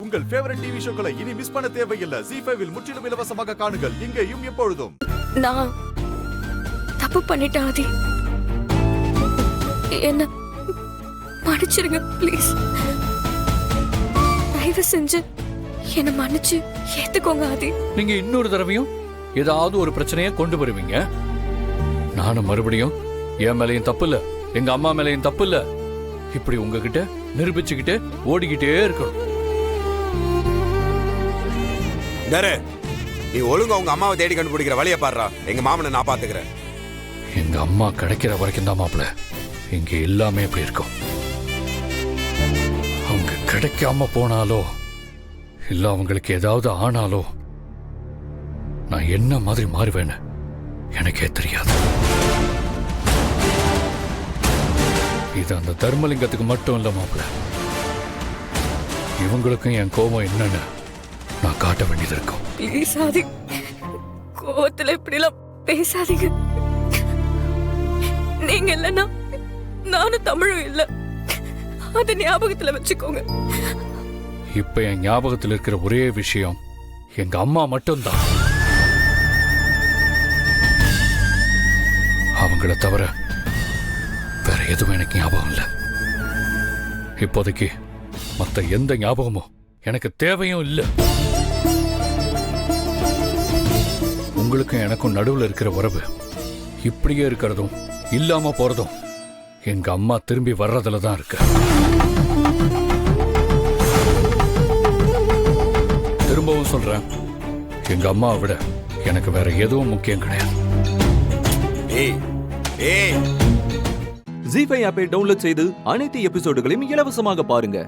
உங்கள் favourite TV ஷோக்களை இனி miss பண்ண தேவையில்லை. ZEE5 இல் முற்றிலும் இலவசமாக காணுங்கள். இங்கேயும் எப்பொழுதும். நான் தப்பு பண்ணிட்டேன் ஆதி. என்ன மன்னிச்சிருங்க ப்ளீஸ். தயவு செஞ்சு என்ன மன்னிச்சு ஏத்துக்கோங்க ஆதி. நீங்க இன்னொரு தடவையும் ஏதாவது ஒரு பிரச்சனையை கொண்டு வருவீங்க. நானும் மறுபடியும் என் மேலையும் தப்பு இல்ல, எங்க அம்மா மேலையும் தப்பு இல்ல, இப்படி உங்ககிட்ட நிரூபிச்சுக்கிட்டு ஓடிக்கிட்டே இருக்கணும். நீ ஒழுங்கா உங்க அம்மாவை தேடி கண்டுபிடிக்கிற வழியை பாடுறா. எங்க மாமனை நான் பாத்துக்கிறேன். எங்க அம்மா கிடைக்கிற வரைக்கும் தான் மாப்பிள்ள இங்க எல்லாமே எப்படி இருக்கும். அவங்க கிடைக்காம போனாலோ இல்ல அவங்களுக்கு ஏதாவது ஆனாலோ நான் என்ன மாதிரி மாறுவேன்னு எனக்கே தெரியாது. இது அந்த தர்மலிங்கத்துக்கு மட்டும் இல்ல மாப்பிள்ள, இவங்களுக்கும் என் கோபம் என்னன்னு நான் காட்ட வேண்டியது இருக்கும். ப்ளீஸ் ஆதி, கோவத்துல இப்படிலாம் பேசாதீங்க. நீங்க இல்லைன்னா நானும் தமிழும் இல்ல, அத ஞாபகத்துல வச்சுக்கோங்க. இப்ப என் ஞாபகத்தில் இருக்கிற ஒரே விஷயம் எங்க அம்மா மட்டும்தான். அவங்கள தவிர வேற எதுவும் எனக்கு ஞாபகம் இல்லை. இப்போதைக்கு மத்த எந்த ஞாபகமும் எனக்கு தேவையும் இல்லை. உங்களுக்கும் எனக்கும் நடுவில் இருக்கிற உறவு இப்படியே இருக்கிறதும் இல்லாம போறதும் எங்க அம்மா திரும்பி வர்றதுல தான் இருக்கு. திரும்பவும் சொல்றேன், எங்க அம்மாவை விட எனக்கு வேற எதுவும் முக்கியம் கிடையாது. ZEE5 ஆப்பை டவுன்லோட் செய்து அனைத்து எபிசோடுகளையும் இலவசமாக பாருங்க.